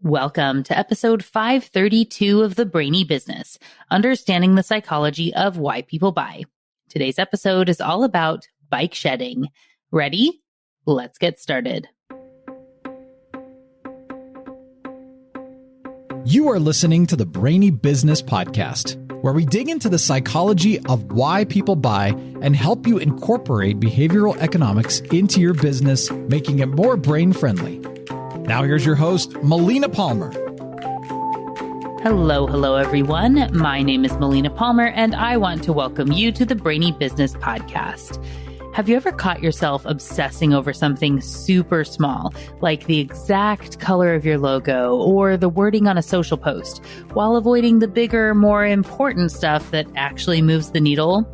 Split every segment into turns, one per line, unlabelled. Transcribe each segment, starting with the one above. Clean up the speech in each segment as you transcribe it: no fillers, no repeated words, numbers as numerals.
Welcome to episode 532 of the Brainy Business, understanding the psychology of why people buy. Today's episode is all about bike shedding. Ready? Let's get started.
You are listening to the Brainy Business Podcast, where we dig into the psychology of why people buy and help you incorporate behavioral economics into your business, making it more brain-friendly. Now here's your host, Melina Palmer.
Hello, everyone. My name is Melina Palmer, and I want to welcome you to the Brainy Business Podcast. Have you ever caught yourself obsessing over something super small, like the exact color of your logo or the wording on a social post, while avoiding the bigger, more important stuff that actually moves the needle?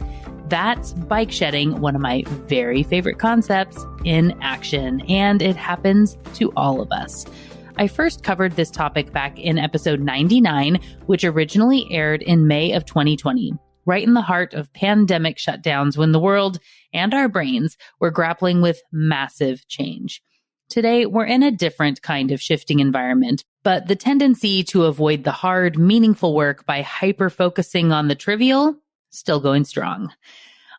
That's bike shedding, one of my very favorite concepts, in action, and it happens to all of us. I first covered this topic back in episode 99, which originally aired in May of 2020, right in the heart of pandemic shutdowns when the world and our brains were grappling with massive change. Today, we're in a different kind of shifting environment, but the tendency to avoid the hard, meaningful work by hyper-focusing on the trivial, still going strong.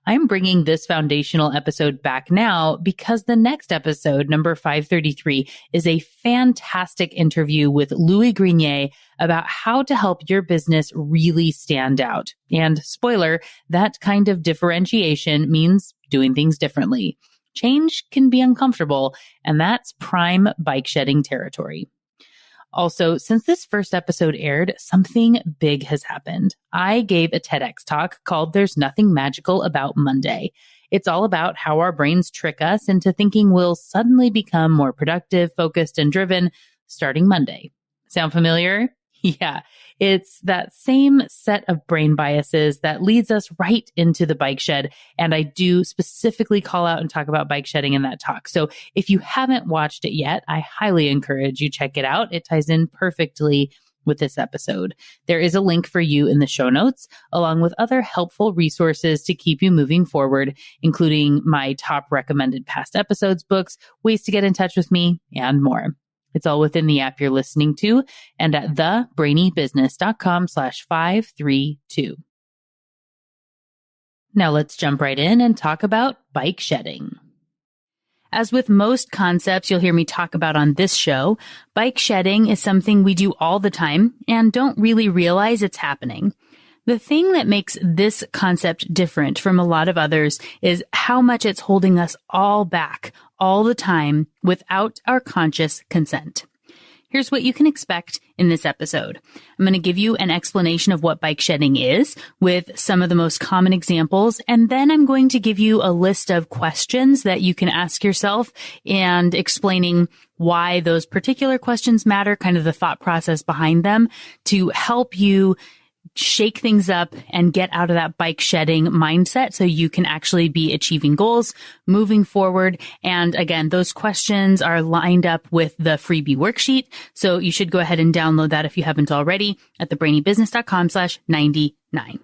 I'm bringing this foundational episode back now because the next episode, number 533, is a fantastic interview with Louis Grenier about how to help your business really stand out. And spoiler, that kind of differentiation means doing things differently. Change can be uncomfortable, and that's prime bike shedding territory. Also, since this first episode aired, something big has happened. I gave a TEDx talk called There's Nothing Magical About Monday. It's all about how our brains trick us into thinking we'll suddenly become more productive, focused, and driven starting Monday. Sound familiar? Yeah, it's that same set of brain biases that leads us right into the bike shed. And I do specifically call out and talk about bike shedding in that talk. So if you haven't watched it yet, I highly encourage you check it out. It ties in perfectly with this episode. There is a link for you in the show notes, along with other helpful resources to keep you moving forward, including my top recommended past episodes, books, ways to get in touch with me, and more. It's all within the app you're listening to and at thebrainybusiness.com/532. Now let's jump right in and talk about bike shedding. As with most concepts you'll hear me talk about on this show, bike shedding is something we do all the time and don't really realize it's happening. The thing that makes this concept different from a lot of others is how much it's holding us all back all the time without our conscious consent. Here's what you can expect in this episode. I'm going to give you an explanation of what bike shedding is with some of the most common examples, and then I'm going to give you a list of questions that you can ask yourself and explaining why those particular questions matter, kind of the thought process behind them, to help you shake things up and get out of that bike shedding mindset so you can actually be achieving goals, moving forward. And again, those questions are lined up with the freebie worksheet. So you should go ahead and download that if you haven't already at thebrainybusiness.com/99.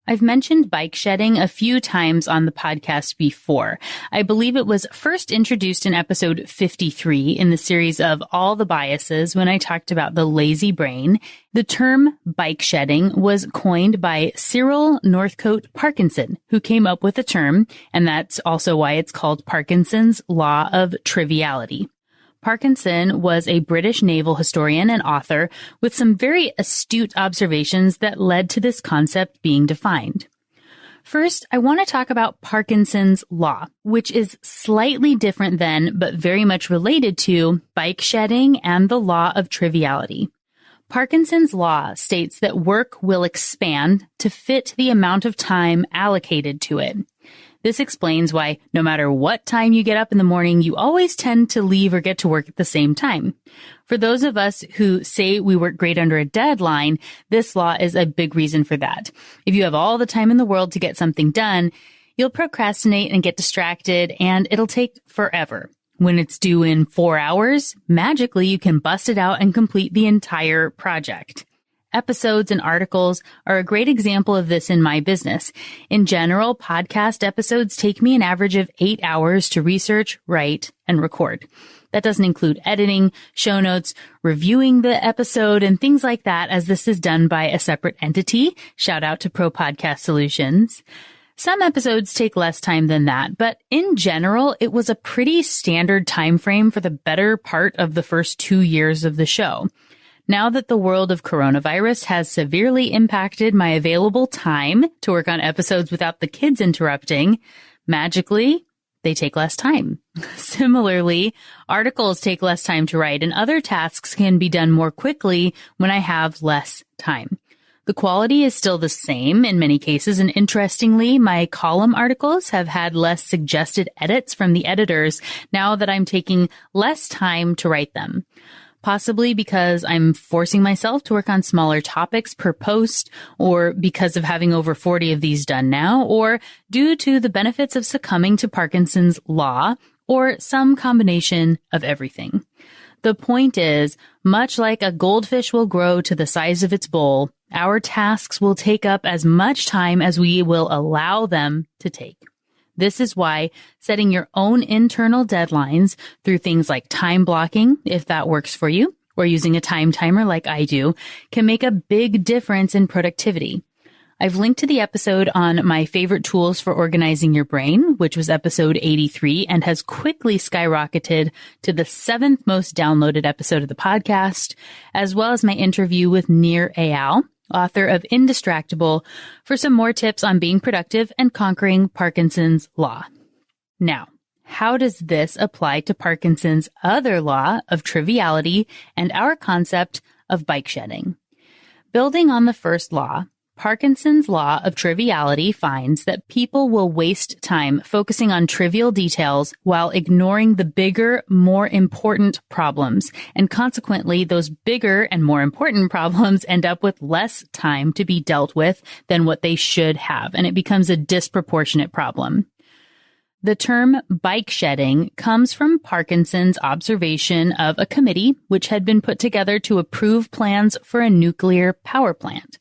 I've mentioned bike shedding a few times on the podcast before. I believe it was first introduced in episode 53 in the series of All the Biases when I talked about the lazy brain. The term bike shedding was coined by Cyril Northcote Parkinson, who came up with the term, and that's also why it's called Parkinson's Law of Triviality. Parkinson was a British naval historian and author with some very astute observations that led to this concept being defined. First, I want to talk about Parkinson's law, which is slightly different than, but very much related to, bike shedding and the law of triviality. Parkinson's law states that work will expand to fit the amount of time allocated to it. This explains why no matter what time you get up in the morning, you always tend to leave or get to work at the same time. For those of us who say we work great under a deadline, this law is a big reason for that. If you have all the time in the world to get something done, you'll procrastinate and get distracted, and it'll take forever. When it's due in 4 hours, magically you can bust it out and complete the entire project. Episodes and articles are a great example of this in my business. In general, podcast episodes take me an average of 8 hours to research, write, and record. That doesn't include editing, show notes, reviewing the episode, and things like that, as this is done by a separate entity. Shout out to Pro Podcast Solutions. Some episodes take less time than that, but in general, it was a pretty standard time frame for the better part of the first 2 years of the show. Now that the world of coronavirus has severely impacted my available time to work on episodes without the kids interrupting, magically, they take less time. Similarly, articles take less time to write, and other tasks can be done more quickly when I have less time. The quality is still the same in many cases, and interestingly, my column articles have had less suggested edits from the editors now that I'm taking less time to write them. Possibly because I'm forcing myself to work on smaller topics per post, or because of having over 40 of these done now, or due to the benefits of succumbing to Parkinson's law, or some combination of everything. The point is, much like a goldfish will grow to the size of its bowl, our tasks will take up as much time as we will allow them to take. This is why setting your own internal deadlines through things like time blocking, if that works for you, or using a time timer like I do, can make a big difference in productivity. I've linked to the episode on my favorite tools for organizing your brain, which was episode 83 and has quickly skyrocketed to the 7th most downloaded episode of the podcast, as well as my interview with Nir Eyal, author of Indistractable, for some more tips on being productive and conquering Parkinson's law. Now, how does this apply to Parkinson's other law of triviality and our concept of bike shedding? Building on the first law, Parkinson's law of triviality finds that people will waste time focusing on trivial details while ignoring the bigger, more important problems. And consequently, those bigger and more important problems end up with less time to be dealt with than what they should have. And it becomes a disproportionate problem. The term bike shedding comes from Parkinson's observation of a committee which had been put together to approve plans for a nuclear power plant.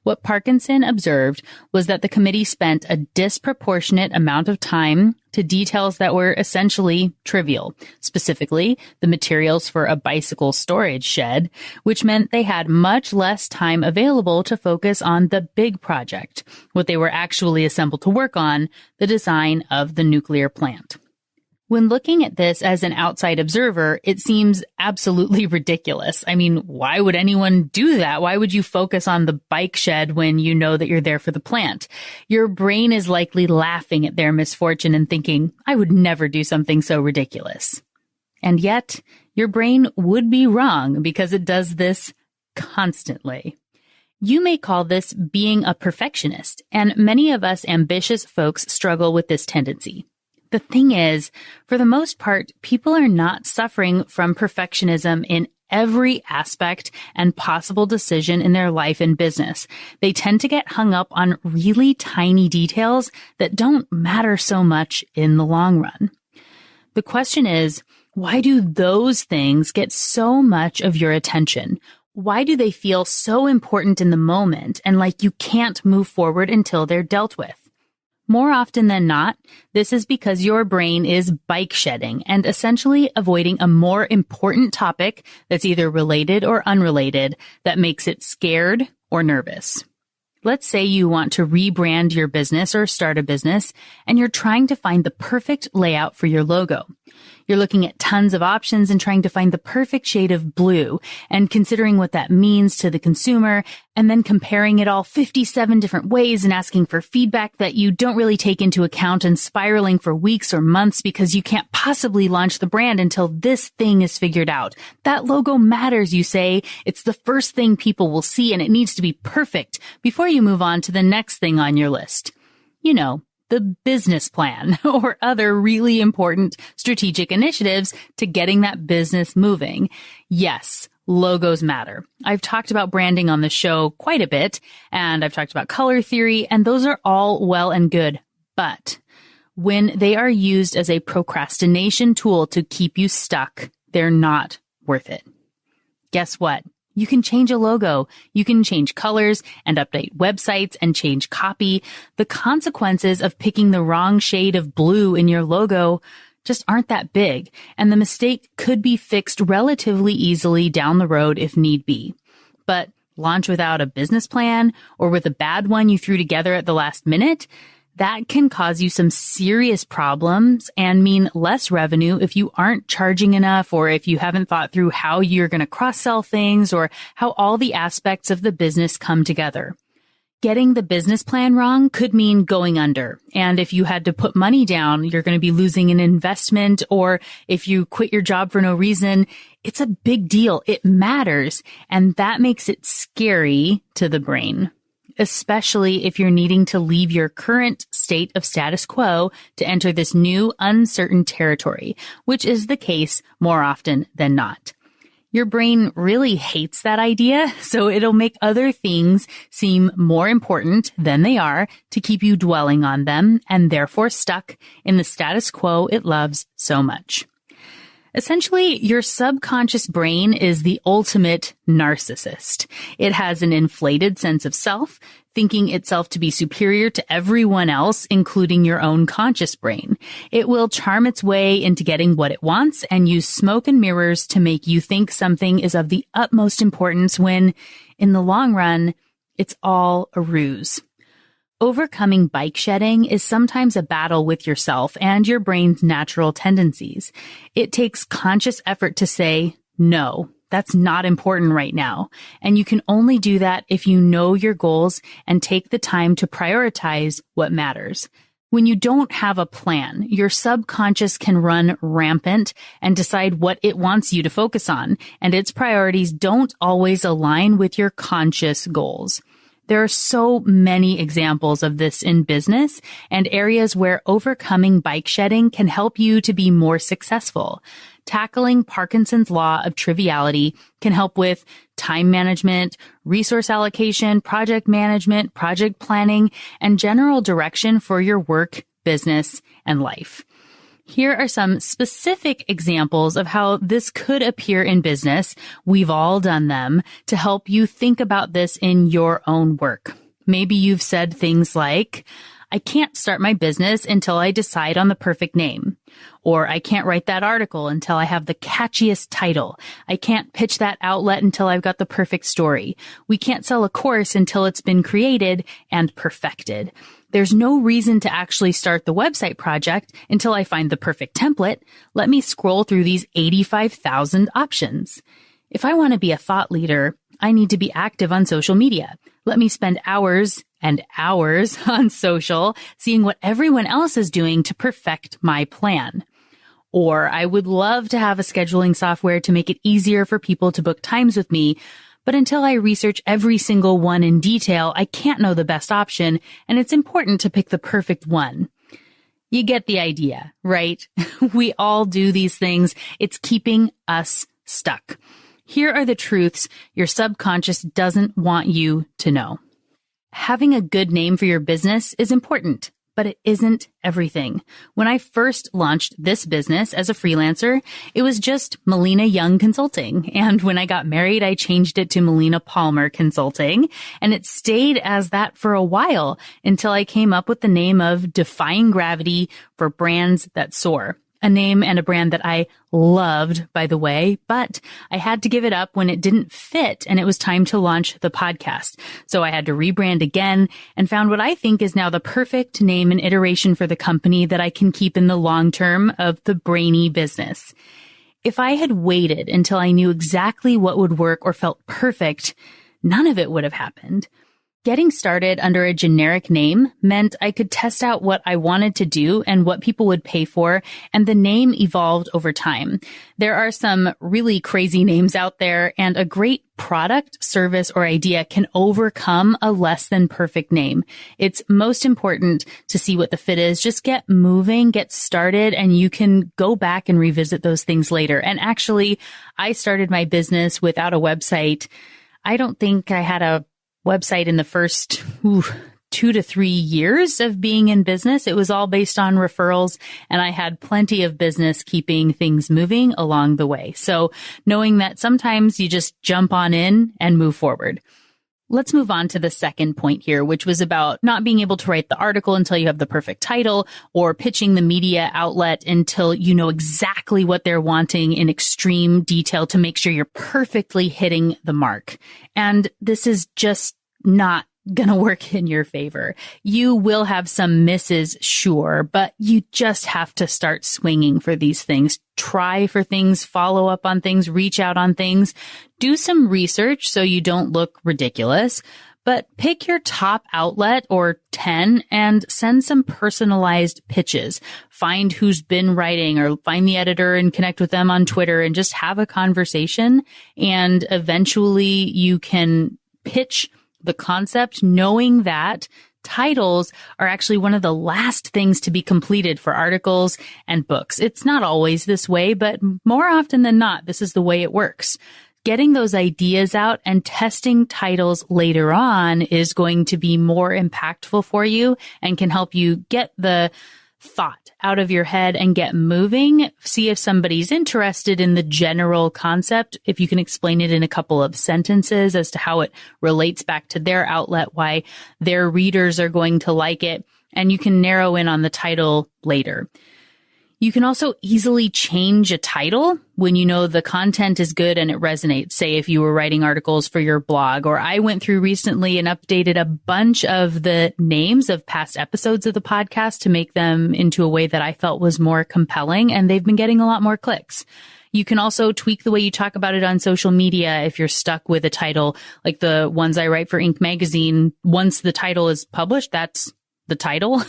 What Parkinson observed was that the committee spent a disproportionate amount of time to details that were essentially trivial, specifically the materials for a bicycle storage shed, which meant they had much less time available to focus on the big project, what they were actually assembled to work on, the design of the nuclear plant. When looking at this as an outside observer, it seems absolutely ridiculous. I mean, why would anyone do that? Why would you focus on the bike shed when you know that you're there for the plant? Your brain is likely laughing at their misfortune and thinking, I would never do something so ridiculous. And yet, your brain would be wrong because it does this constantly. You may call this being a perfectionist, and many of us ambitious folks struggle with this tendency. The thing is, for the most part, people are not suffering from perfectionism in every aspect and possible decision in their life and business. They tend to get hung up on really tiny details that don't matter so much in the long run. The question is, why do those things get so much of your attention? Why do they feel so important in the moment and like you can't move forward until they're dealt with? More often than not, this is because your brain is bike shedding and essentially avoiding a more important topic that's either related or unrelated that makes it scared or nervous. Let's say you want to rebrand your business or start a business, and you're trying to find the perfect layout for your logo. You're looking at tons of options and trying to find the perfect shade of blue and considering what that means to the consumer, and then comparing it all 57 different ways and asking for feedback that you don't really take into account and spiraling for weeks or months because you can't possibly launch the brand until this thing is figured out. That logo matters, you say. It's the first thing people will see and it needs to be perfect before you move on to the next thing on your list. You know, the business plan or other really important strategic initiatives to getting that business moving. Yes, logos matter. I've talked about branding on the show quite a bit, and I've talked about color theory, and those are all well and good. But when they are used as a procrastination tool to keep you stuck, they're not worth it. Guess what? You can change a logo, you can change colors and update websites and change copy. The consequences of picking the wrong shade of blue in your logo just aren't that big, and the mistake could be fixed relatively easily down the road if need be. But launch without a business plan or with a bad one you threw together at the last minute, that can cause you some serious problems and mean less revenue if you aren't charging enough, or if you haven't thought through how you're going to cross-sell things, or how all the aspects of the business come together. Getting the business plan wrong could mean going under. And if you had to put money down, you're going to be losing an investment, or if you quit your job for no reason, it's a big deal. It matters. And that makes it scary to the brain, especially if you're needing to leave your current state of status quo to enter this new uncertain territory, which is the case more often than not. Your brain really hates that idea, so it'll make other things seem more important than they are to keep you dwelling on them and therefore stuck in the status quo it loves so much. Essentially, your subconscious brain is the ultimate narcissist. It has an inflated sense of self, thinking itself to be superior to everyone else, including your own conscious brain. It will charm its way into getting what it wants and use smoke and mirrors to make you think something is of the utmost importance when, in the long run, it's all a ruse. Overcoming bike shedding is sometimes a battle with yourself and your brain's natural tendencies. It takes conscious effort to say, no, that's not important right now. And you can only do that if you know your goals and take the time to prioritize what matters. When you don't have a plan, your subconscious can run rampant and decide what it wants you to focus on, and its priorities don't always align with your conscious goals. There are so many examples of this in business and areas where overcoming bike shedding can help you to be more successful. Tackling Parkinson's law of triviality can help with time management, resource allocation, project management, project planning, and general direction for your work, business, and life. Here are some specific examples of how this could appear in business. We've all done them to help you think about this in your own work. Maybe you've said things like, I can't start my business until I decide on the perfect name. Or I can't write that article until I have the catchiest title. I can't pitch that outlet until I've got the perfect story. We can't sell a course until it's been created and perfected. There's no reason to actually start the website project until I find the perfect template. Let me scroll through these 85,000 options. If I want to be a thought leader, I need to be active on social media. Let me spend hours and hours on social, seeing what everyone else is doing to perfect my plan. Or I would love to have a scheduling software to make it easier for people to book times with me, but until I research every single one in detail, I can't know the best option, and it's important to pick the perfect one. You get the idea, right? We all do these things. It's keeping us stuck. Here are the truths your subconscious doesn't want you to know. Having a good name for your business is important, but it isn't everything. When I first launched this business as a freelancer, it was just Melina Young Consulting. And when I got married, I changed it to Melina Palmer Consulting. And it stayed as that for a while until I came up with the name of Defying Gravity for Brands That Soar. A name and a brand that I loved, by the way, but I had to give it up when it didn't fit and it was time to launch the podcast. So I had to rebrand again and found what I think is now the perfect name and iteration for the company that I can keep in the long term of the Brainy Business. If I had waited until I knew exactly what would work or felt perfect, none of it would have happened. Getting started under a generic name meant I could test out what I wanted to do and what people would pay for, and the name evolved over time. There are some really crazy names out there, and a great product, service, or idea can overcome a less than perfect name. It's most important to see what the fit is. Just get moving, get started, and you can go back and revisit those things later. And actually, I started my business without a website. I don't think I had a website in the first 2 to 3 years of being in business. It was all based on referrals, and I had plenty of business keeping things moving along the way. So knowing that sometimes you just jump on in and move forward. Let's move on to the second point here, which was about not being able to write the article until you have the perfect title, or pitching the media outlet until you know exactly what they're wanting in extreme detail to make sure you're perfectly hitting the mark. And this is just not gonna work in your favor. You will have some misses, sure, but you just have to start swinging for these things. Try for things, follow up on things, reach out on things, do some research so you don't look ridiculous, but pick your top outlet or 10 and send some personalized pitches. Find who's been writing, or find the editor and connect with them on Twitter and just have a conversation. And eventually you can pitch the concept, knowing that titles are actually one of the last things to be completed for articles and books. It's not always this way, but more often than not, this is the way it works. Getting those ideas out and testing titles later on is going to be more impactful for you and can help you get the thought out of your head and get moving. See if somebody's interested in the general concept, if you can explain it in a couple of sentences as to how it relates back to their outlet, why their readers are going to like it, and you can narrow in on the title later. You can also easily change a title when you know the content is good and it resonates. Say if you were writing articles for your blog, or I went through recently and updated a bunch of the names of past episodes of the podcast to make them into a way that I felt was more compelling, and they've been getting a lot more clicks. You can also tweak the way you talk about it on social media if you're stuck with a title, like the ones I write for Inc. magazine. Once the title is published, that's the title,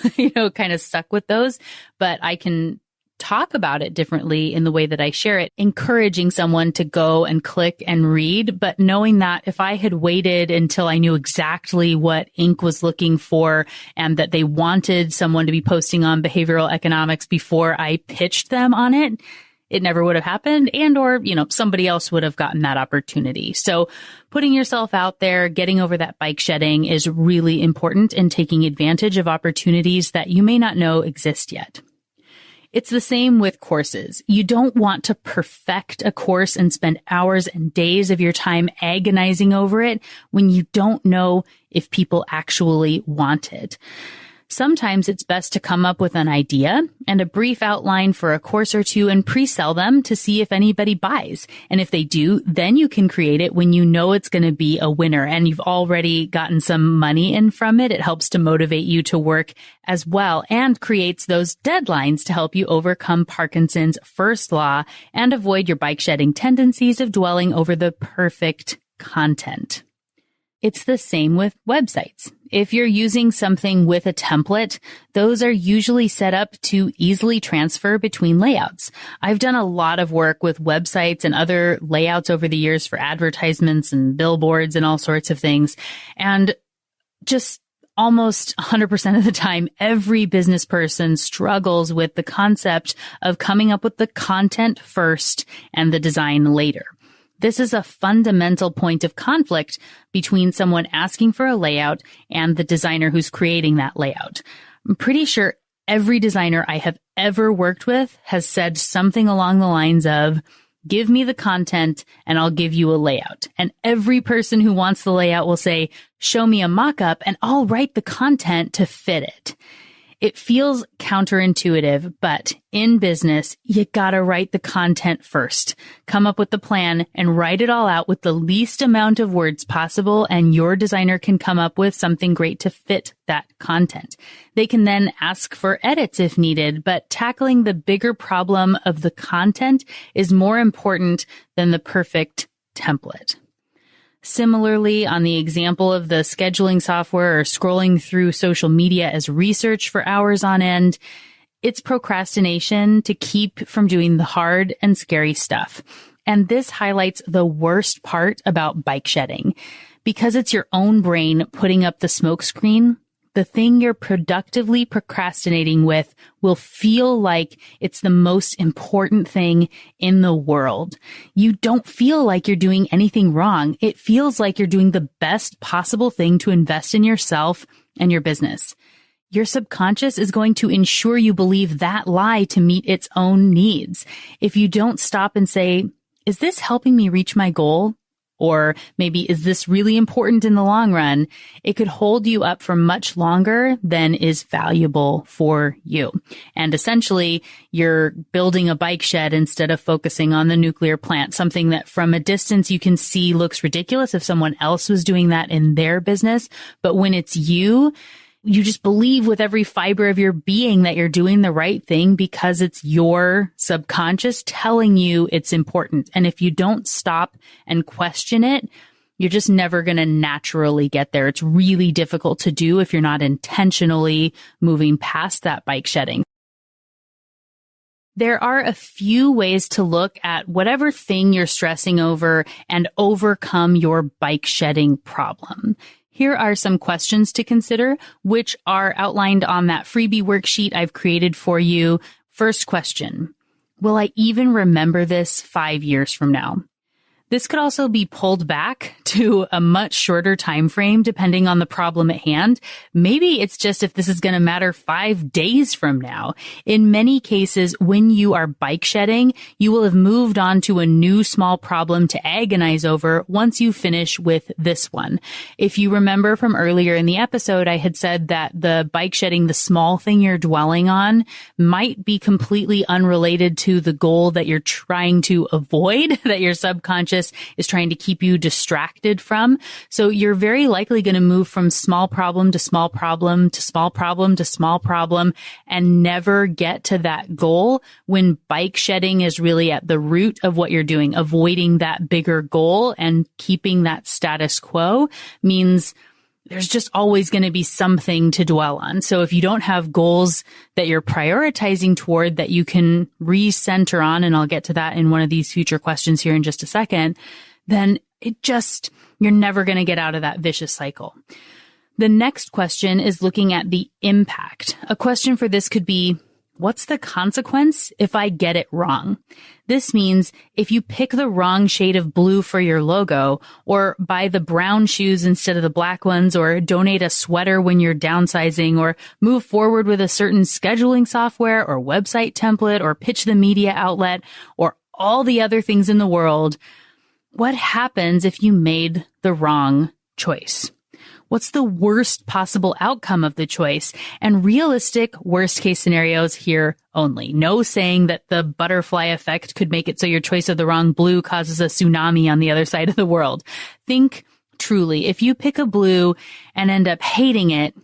kind of stuck with those, but I can talk about it differently in the way that I share it, encouraging someone to go and click and read, but knowing that if I had waited until I knew exactly what Inc. was looking for and that they wanted someone to be posting on behavioral economics before I pitched them on it, it never would have happened, or somebody else would have gotten that opportunity. So putting yourself out there, getting over that bike shedding is really important, and taking advantage of opportunities that you may not know exist yet. It's the same with courses. You don't want to perfect a course and spend hours and days of your time agonizing over it when you don't know if people actually want it. Sometimes it's best to come up with an idea and a brief outline for a course or two and pre-sell them to see if anybody buys. And if they do, then you can create it when you know it's going to be a winner and you've already gotten some money in from it. It helps to motivate you to work as well, and creates those deadlines to help you overcome Parkinson's first law and avoid your bike shedding tendencies of dwelling over the perfect content. It's the same with websites. If you're using something with a template, those are usually set up to easily transfer between layouts. I've done a lot of work with websites and other layouts over the years for advertisements and billboards and all sorts of things. And just almost 100% of the time, every business person struggles with the concept of coming up with the content first and the design later. This is a fundamental point of conflict between someone asking for a layout and the designer who's creating that layout. I'm pretty sure every designer I have ever worked with has said something along the lines of, give me the content and I'll give you a layout. And every person who wants the layout will say, show me a mock-up and I'll write the content to fit it. It feels counterintuitive, but in business, you gotta write the content first. Come up with the plan and write it all out with the least amount of words possible, and your designer can come up with something great to fit that content. They can then ask for edits if needed, but tackling the bigger problem of the content is more important than the perfect template. Similarly, on the example of the scheduling software or scrolling through social media as research for hours on end, it's procrastination to keep from doing the hard and scary stuff. And this highlights the worst part about bike shedding. Because it's your own brain putting up the smoke screen, the thing you're productively procrastinating with will feel like it's the most important thing in the world. You don't feel like you're doing anything wrong. It feels like you're doing the best possible thing to invest in yourself and your business. Your subconscious is going to ensure you believe that lie to meet its own needs. If you don't stop and say, is this helping me reach my goal? Or maybe, is this really important in the long run? It could hold you up for much longer than is valuable for you. And essentially, you're building a bike shed instead of focusing on the nuclear plant, something that from a distance you can see looks ridiculous if someone else was doing that in their business. But when it's you just believe with every fiber of your being that you're doing the right thing because it's your subconscious telling you it's important. And if you don't stop and question it, you're just never going to naturally get there. It's really difficult to do if you're not intentionally moving past that bike shedding. There are a few ways to look at whatever thing you're stressing over and overcome your bike shedding problem. Here are some questions to consider, which are outlined on that freebie worksheet I've created for you. First question, will I even remember this 5 years from now? This could also be pulled back to a much shorter time frame depending on the problem at hand. Maybe it's just if this is going to matter 5 days from now. In many cases, when you are bike shedding, you will have moved on to a new small problem to agonize over once you finish with this one. If you remember from earlier in the episode, I had said that the bike shedding, the small thing you're dwelling on, might be completely unrelated to the goal that you're trying to avoid, that your subconscious is trying to keep you distracted from. So you're very likely going to move from small problem to small problem to small problem to small problem and never get to that goal when bike shedding is really at the root of what you're doing. Avoiding that bigger goal and keeping that status quo means there's just always going to be something to dwell on. So if you don't have goals that you're prioritizing toward that you can recenter on, and I'll get to that in one of these future questions here in just a second, then you're never going to get out of that vicious cycle. The next question is looking at the impact. A question for this could be, what's the consequence if I get it wrong? This means if you pick the wrong shade of blue for your logo, or buy the brown shoes instead of the black ones, or donate a sweater when you're downsizing, or move forward with a certain scheduling software or website template, or pitch the media outlet, or all the other things in the world, what happens if you made the wrong choice? What's the worst possible outcome of the choice? And realistic worst case scenarios here only. No saying that the butterfly effect could make it so your choice of the wrong blue causes a tsunami on the other side of the world. Think truly, if you pick a blue and end up hating it,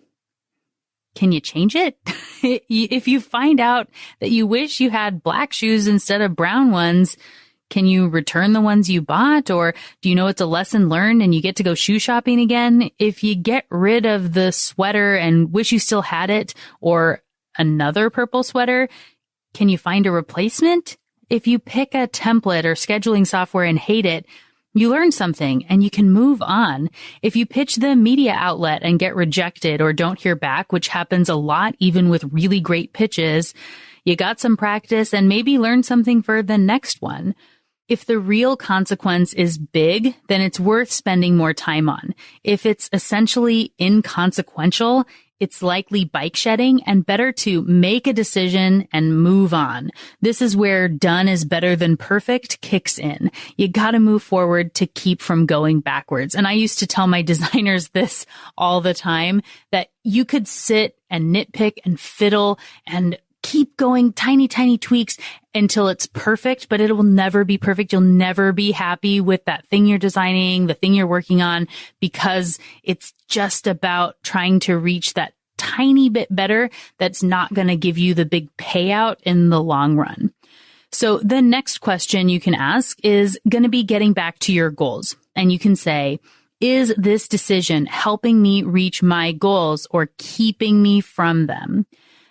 can you change it? If you find out that you wish you had black shoes instead of brown ones, can you return the ones you bought? Or do you know it's a lesson learned and you get to go shoe shopping again? If you get rid of the sweater and wish you still had it, or another purple sweater, can you find a replacement? If you pick a template or scheduling software and hate it, you learn something and you can move on. If you pitch the media outlet and get rejected or don't hear back, which happens a lot even with really great pitches, you got some practice and maybe learn something for the next one. If the real consequence is big, then it's worth spending more time on. If it's essentially inconsequential, it's likely bike shedding and better to make a decision and move on. This is where done is better than perfect kicks in. You gotta move forward to keep from going backwards. And I used to tell my designers this all the time, that you could sit and nitpick and fiddle and keep going tiny tweaks until it's perfect, but it will never be perfect. You'll never be happy with that thing you're designing, the thing you're working on, because it's just about trying to reach that tiny bit better that's not going to give you the big payout in the long run. So the next question you can ask is going to be getting back to your goals. And you can say, is this decision helping me reach my goals or keeping me from them?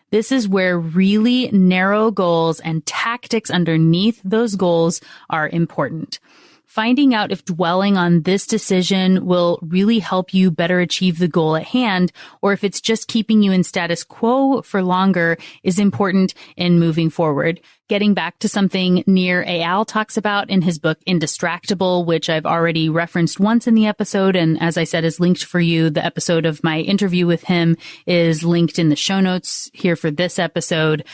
This is where really narrow goals and tactics underneath those goals are important. Finding out if dwelling on this decision will really help you better achieve the goal at hand, or if it's just keeping you in status quo for longer, is important in moving forward. Getting back to something Nir Eyal talks about in his book Indistractable, which I've already referenced once in the episode, and as I said, is linked for you. The episode of my interview with him is linked in the show notes here for this episode.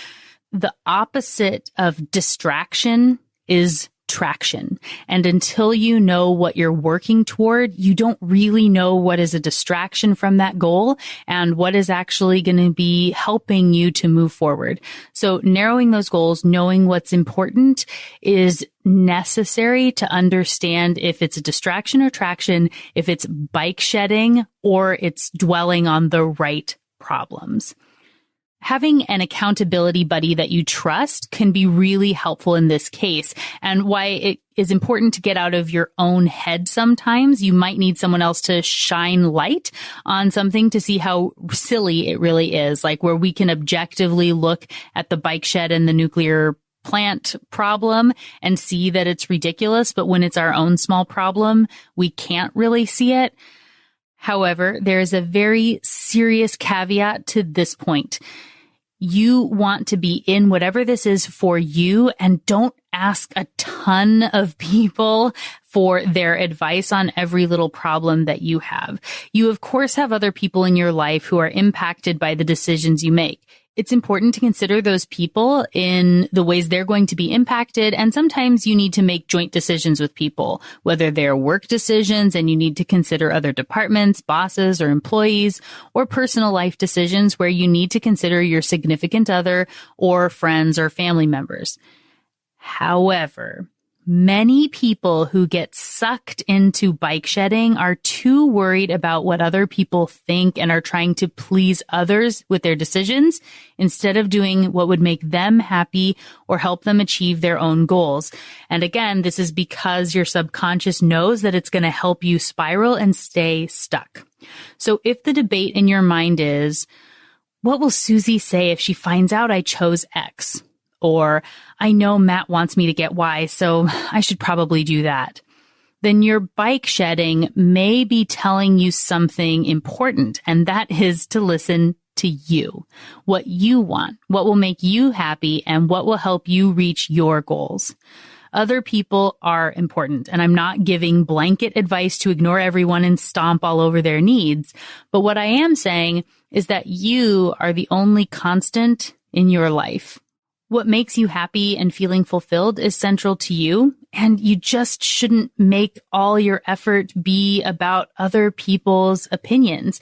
The opposite of distraction is traction. And until you know what you're working toward, you don't really know what is a distraction from that goal and what is actually going to be helping you to move forward. So narrowing those goals, knowing what's important is necessary to understand if it's a distraction or traction, if it's bike shedding, or it's dwelling on the right problems. Having an accountability buddy that you trust can be really helpful in this case, and why it is important to get out of your own head sometimes. You might need someone else to shine light on something to see how silly it really is, like where we can objectively look at the bike shed and the nuclear plant problem and see that it's ridiculous, but when it's our own small problem, we can't really see it. However, there is a very serious caveat to this point. You want to be in whatever this is for you, and don't ask a ton of people for their advice on every little problem that you have. You, of course, have other people in your life who are impacted by the decisions you make. It's important to consider those people in the ways they're going to be impacted. And sometimes you need to make joint decisions with people, whether they're work decisions and you need to consider other departments, bosses, or employees, or personal life decisions where you need to consider your significant other or friends or family members. However, many people who get sucked into bike shedding are too worried about what other people think and are trying to please others with their decisions instead of doing what would make them happy or help them achieve their own goals. And again, this is because your subconscious knows that it's going to help you spiral and stay stuck. So if the debate in your mind is, what will Susie say if she finds out I chose X? Or, I know Matt wants me to get Y, so I should probably do that. Then your bike shedding may be telling you something important, and that is to listen to you, what you want, what will make you happy, and what will help you reach your goals. Other people are important, and I'm not giving blanket advice to ignore everyone and stomp all over their needs. But what I am saying is that you are the only constant in your life. What makes you happy and feeling fulfilled is central to you, and you just shouldn't make all your effort be about other people's opinions.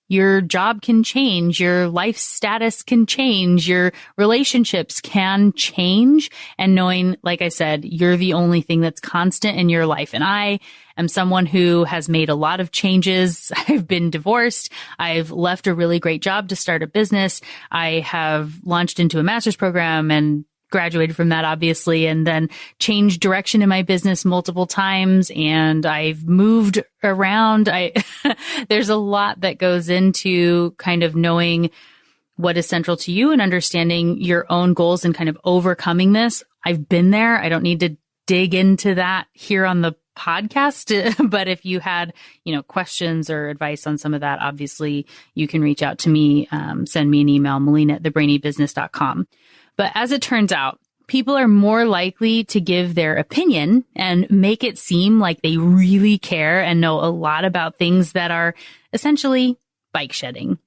Your job can change, your life status can change, your relationships can change, and knowing, like I said, you're the only thing that's constant in your life. And I am someone who has made a lot of changes. I've been divorced. I've left a really great job to start a business. I have launched into a master's program and graduated from that, obviously, and then changed direction in my business multiple times. And I've moved around. There's a lot that goes into kind of knowing what is central to you and understanding your own goals and kind of overcoming this. I've been there. I don't need to dig into that here on the podcast, but if you had, questions or advice on some of that, obviously you can reach out to me, send me an email, melina@thebrainybusiness.com. But as it turns out, people are more likely to give their opinion and make it seem like they really care and know a lot about things that are essentially bike shedding.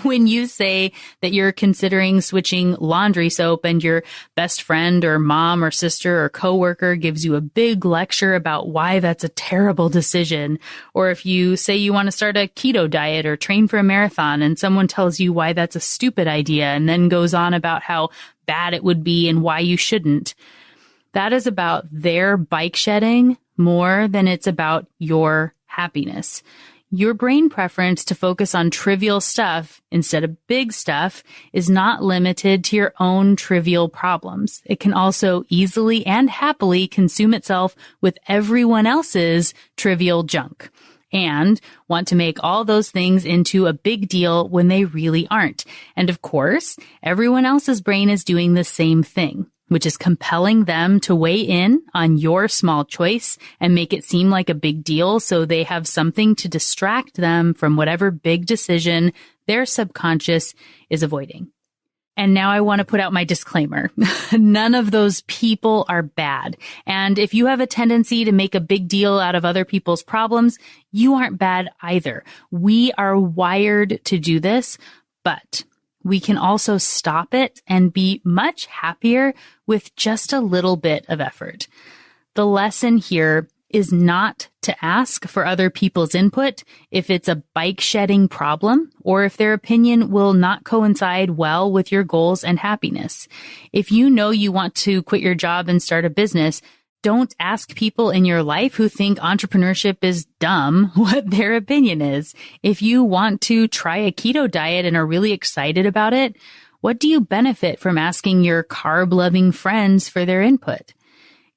When you say that you're considering switching laundry soap and your best friend or mom or sister or coworker gives you a big lecture about why that's a terrible decision, or if you say you want to start a keto diet or train for a marathon and someone tells you why that's a stupid idea and then goes on about how bad it would be and why you shouldn't, that is about their bike shedding more than it's about your happiness. Your brain preference to focus on trivial stuff instead of big stuff is not limited to your own trivial problems. It can also easily and happily consume itself with everyone else's trivial junk and want to make all those things into a big deal when they really aren't. And of course, everyone else's brain is doing the same thing, which is compelling them to weigh in on your small choice and make it seem like a big deal so they have something to distract them from whatever big decision their subconscious is avoiding. And now I want to put out my disclaimer. None of those people are bad. And if you have a tendency to make a big deal out of other people's problems, you aren't bad either. We are wired to do this, but we can also stop it and be much happier with just a little bit of effort. The lesson here is not to ask for other people's input if it's a bike shedding problem or if their opinion will not coincide well with your goals and happiness. If you know you want to quit your job and start a business, don't ask people in your life who think entrepreneurship is dumb what their opinion is. If you want to try a keto diet and are really excited about it, what do you benefit from asking your carb-loving friends for their input?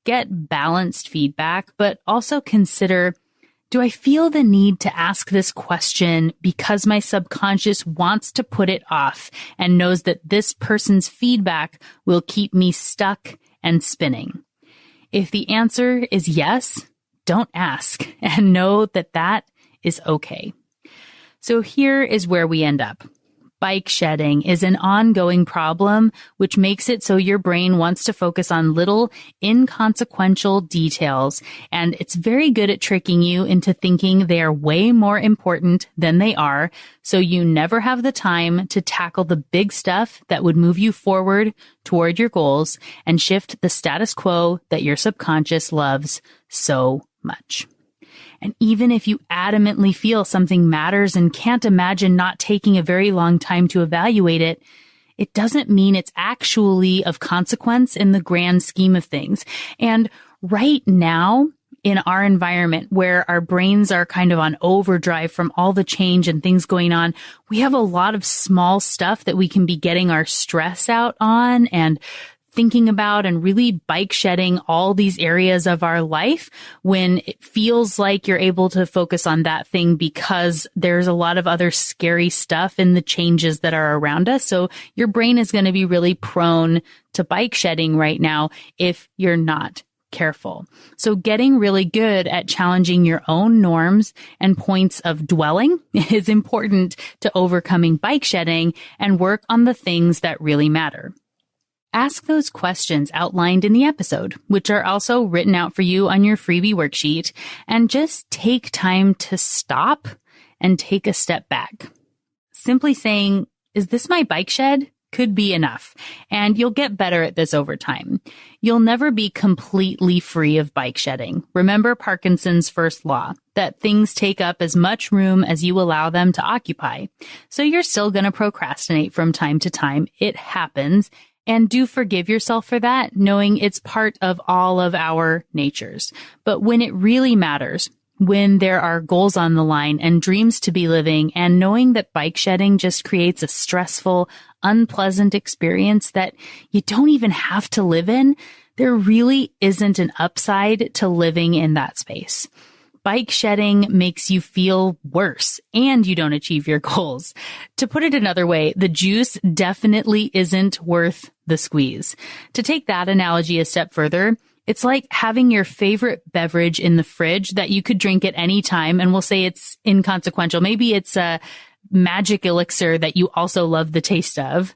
Get balanced feedback, but also consider, do I feel the need to ask this question because my subconscious wants to put it off and knows that this person's feedback will keep me stuck and spinning? If the answer is yes, don't ask and know that that is okay. So here is where we end up. Bike shedding is an ongoing problem, which makes it so your brain wants to focus on little inconsequential details. And it's very good at tricking you into thinking they are way more important than they are. So you never have the time to tackle the big stuff that would move you forward toward your goals and shift the status quo that your subconscious loves so much. And even if you adamantly feel something matters and can't imagine not taking a very long time to evaluate it, it doesn't mean it's actually of consequence in the grand scheme of things. And right now, in our environment where our brains are kind of on overdrive from all the change and things going on, we have a lot of small stuff that we can be getting our stress out on and thinking about and really bike shedding all these areas of our life when it feels like you're able to focus on that thing because there's a lot of other scary stuff in the changes that are around us. So your brain is going to be really prone to bike shedding right now if you're not careful. So getting really good at challenging your own norms and points of dwelling is important to overcoming bike shedding and work on the things that really matter. Ask those questions outlined in the episode, which are also written out for you on your freebie worksheet, and just take time to stop and take a step back. Simply saying, is this my bike shed? Could be enough, and you'll get better at this over time. You'll never be completely free of bike shedding. Remember Parkinson's first law, that things take up as much room as you allow them to occupy. So you're still going to procrastinate from time to time. It happens. And do forgive yourself for that, knowing it's part of all of our natures. But when it really matters, when there are goals on the line and dreams to be living, and knowing that bike shedding just creates a stressful, unpleasant experience that you don't even have to live in, there really isn't an upside to living in that space. Bike shedding makes you feel worse and you don't achieve your goals. To put it another way, the juice definitely isn't worth the squeeze. To take that analogy a step further, it's like having your favorite beverage in the fridge that you could drink at any time, and we'll say it's inconsequential. Maybe it's a magic elixir that you also love the taste of.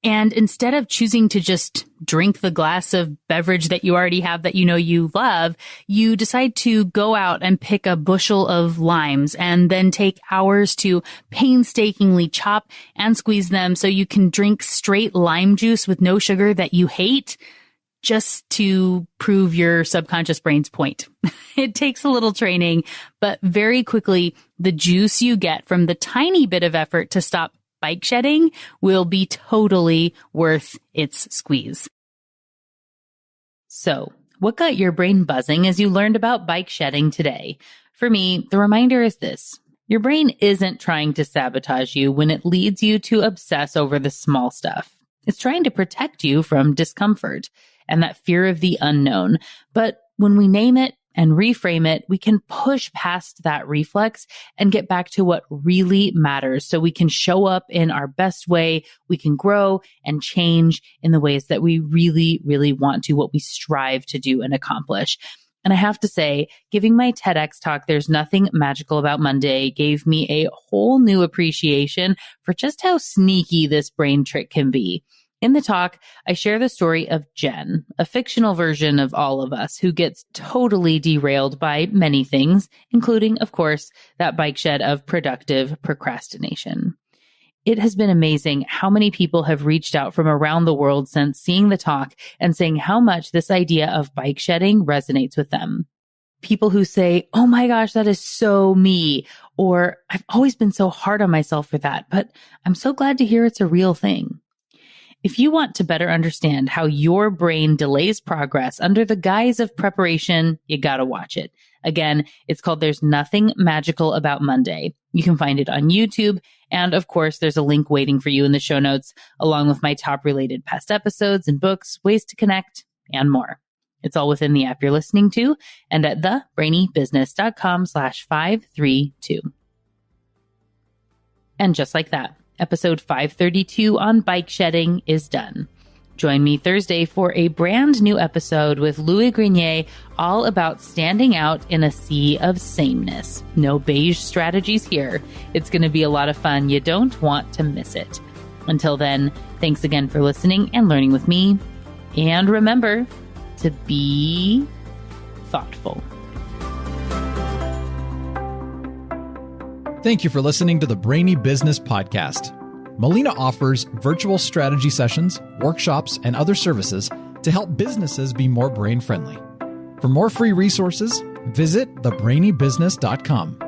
And instead of choosing to just drink the glass of beverage that you already have that you know you love, you decide to go out and pick a bushel of limes and then take hours to painstakingly chop and squeeze them so you can drink straight lime juice with no sugar that you hate, just to prove your subconscious brain's point. It takes a little training, but very quickly, the juice you get from the tiny bit of effort to stop bike shedding will be totally worth its squeeze. So, what got your brain buzzing as you learned about bike shedding today? For me, the reminder is this. Your brain isn't trying to sabotage you when it leads you to obsess over the small stuff. It's trying to protect you from discomfort and that fear of the unknown. But when we name it and reframe it, we can push past that reflex and get back to what really matters so we can show up in our best way. We can grow and change in the ways that we really, really want to, what we strive to do and accomplish. And I have to say, giving my TEDx talk, There's Nothing Magical About Monday, gave me a whole new appreciation for just how sneaky this brain trick can be. In the talk, I share the story of Jen, a fictional version of all of us who gets totally derailed by many things, including, of course, that bike shed of productive procrastination. It has been amazing how many people have reached out from around the world since seeing the talk and saying how much this idea of bike shedding resonates with them. People who say, oh my gosh, that is so me. Or I've always been so hard on myself for that, but I'm so glad to hear it's a real thing. If you want to better understand how your brain delays progress under the guise of preparation, you gotta watch it. Again, it's called There's Nothing Magical About Monday. You can find it on YouTube. And of course, there's a link waiting for you in the show notes, along with my top related past episodes and books, ways to connect, and more. It's all within the app you're listening to and at thebrainybusiness.com/532. And just like that, episode 532 on bike shedding is done. Join me Thursday for a brand new episode with Louis Grenier, all about standing out in a sea of sameness. No beige strategies here. It's going to be a lot of fun. You don't want to miss it. Until then, thanks again for listening and learning with me. And remember to be thoughtful.
Thank you for listening to the Brainy Business Podcast. Melina offers virtual strategy sessions, workshops, and other services to help businesses be more brain-friendly. For more free resources, visit thebrainybusiness.com.